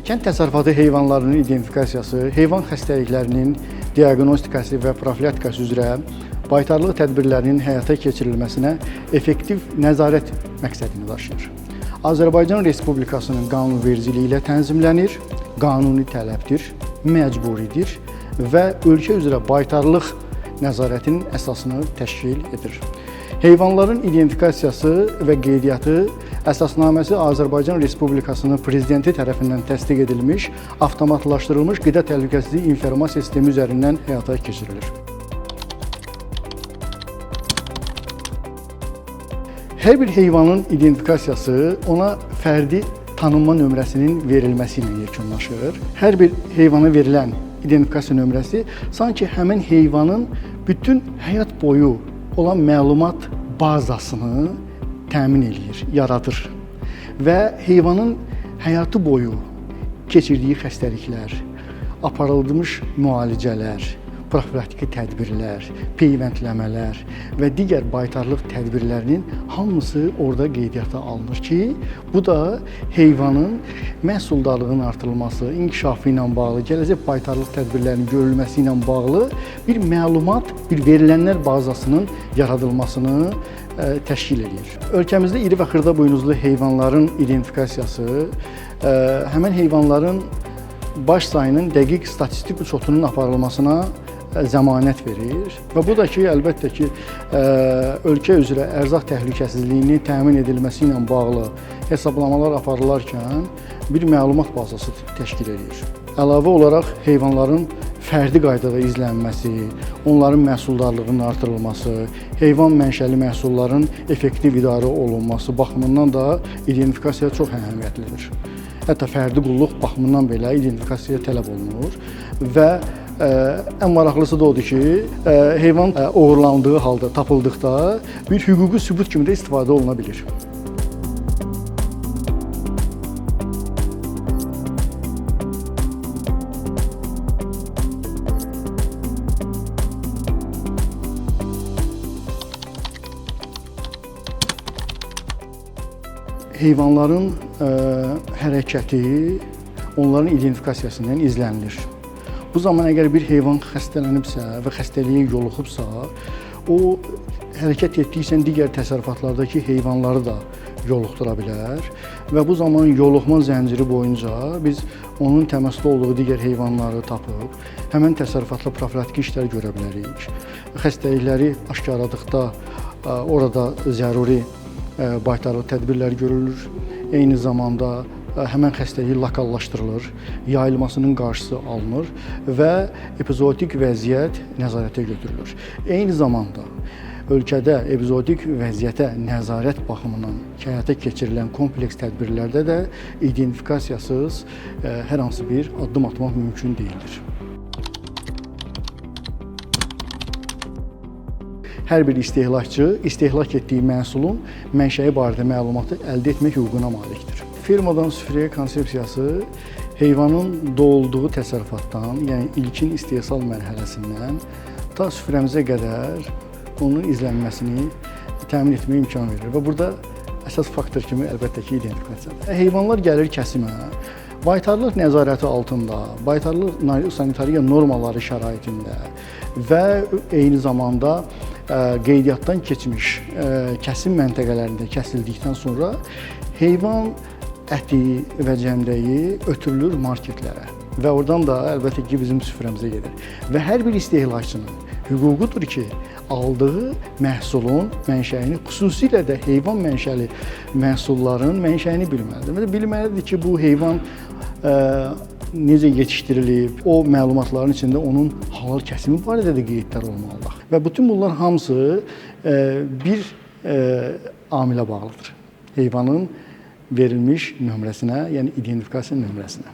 Kənd təsərrüfatı heyvanlarının identifikasiyası, heyvan xəstəliklərinin diaqnostikası və profilaktikası üzrə baytarlıq tədbirlərinin həyata keçirilməsinə effektiv nəzarət məqsədini daşıyır. Azərbaycan Respublikasının qanunvericiliyi ilə tənzimlənir, qanuni tələbdir, məcburidir və ölkə üzrə baytarlıq nəzarətinin əsasını təşkil edir. Heyvanların identifikasiyası və qeydiyyatı əsasnaməsi Azərbaycan Respublikasının Prezidenti tərəfindən təsdiq edilmiş, avtomatlaşdırılmış qida təhlükəsizliyi informasiya sistemi üzərindən həyata keçirilir. Hər bir heyvanın identifikasiyası ona fərdi tanınma nömrəsinin verilməsi ilə yekunlaşır. Hər bir heyvana verilən identifikasiya nömrəsi sanki həmin heyvanın bütün həyat boyu olan məlumat bazasını təmin edir, yaradır və heyvanın həyatı boyu keçirdiyi xəstəliklər, aparılmış müalicələr, profilaktiki tədbirlər, peyvəndləmələr və digər baytarlıq tədbirlərinin hamısı orada qeydiyyata alınır ki, bu da heyvanın məhsuldarlığının artırılması, inkişafı ilə bağlı, gələcək baytarlıq tədbirlərinin görülməsi ilə bağlı bir məlumat, bir verilənlər bazasının yaradılmasını təşkil edir. Ölkəmizdə iri və xırda buynuzlu heyvanların identifikasiyası həmin heyvanların baş sayının dəqiq statistik uçotunun aparılmasına zəmanət verir və bu da ki, əlbəttə ki, ölkə üzrə ərzaq təhlükəsizliyinin təmin edilməsi ilə bağlı hesablamalar aparılarkən bir məlumat bazası təşkil edir. Əlavə olaraq heyvanların fərdi qaydada izlənməsi, onların məhsuldarlığının artırılması, heyvan mənşəli məhsulların effektiv idarə olunması baxımından da identifikasiya çox əhəmiyyətlidir. Hətta fərdi qulluq baxımından belə identifikasiya tələb olunur və ən maraqlısı da odur ki, heyvan oğurlandığı halda, tapıldıqda bir hüquqi sübut kimi də istifadə oluna bilir. Heyvanların hərəkəti onların identifikasiyasından izlənilir. Bu zaman əgər bir heyvan xəstələnibsə və xəstəliyə yoluxubsa, o hərəkət etdikcə digər təsərrüfatlardakı heyvanları da yoluxdura bilər və bu zaman yoluxma zənciri boyunca biz onun təmasda olduğu digər heyvanları tapıb, həmin təsərrüfatla profilaktiki işlər görə bilərik. Xəstəlikləri aşkarladıqda orada zəruri baytarlıq tədbirlər görülür. Eyni zamanda həmin xəstəlik lokallaşdırılır, yayılmasının qarşısı alınır və epizootik vəziyyət nəzarətə götürülür. Eyni zamanda ölkədə epizootik vəziyyətə nəzarət baxımından həyata keçirilən kompleks tədbirlərdə də identifikasiyasız hər hansı bir addım atmaq mümkün deyildir. Hər bir istehlakçı istehlak etdiyi məhsulun mənşəyi barədə məlumatı əldə etmək hüququna malikdir. Fermadan süfrəyə konsepsiyası heyvanın doğulduğu təsərrüfatdan, yəni ilkin istehsal mərhələsindən ta süfrəmizə qədər onun izlənməsini təmin etməyə imkan verir və burada əsas faktor kimi əlbəttə ki, identifikasiyadır. Heyvanlar gəlir kəsimə, baytarlıq nəzarəti altında, baytarlıq sanitariya normaları şəraitində və eyni zamanda qeydiyyatdan keçmiş kəsim məntəqələrində kəsildikdən sonra heyvan əti və cəmdəyi ötürülür marketlərə və oradan da əlbəttə ki, bizim süfrəmizə gedir. Və hər bir istehlakçının hüququdur ki, aldığı məhsulun mənşəyini, xüsusilə də heyvan mənşəli məhsulların mənşəyini bilməlidir. Bilməlidir ki, bu heyvan necə yetişdirilib, o məlumatların içində onun halal kəsimi barədə də qeydlər olmalıdır. Və bütün bunlar hamısı bir amilə bağlıdır. Heyvanın verilmiş nömrəsinə, yəni identifikasiya nömrəsinə.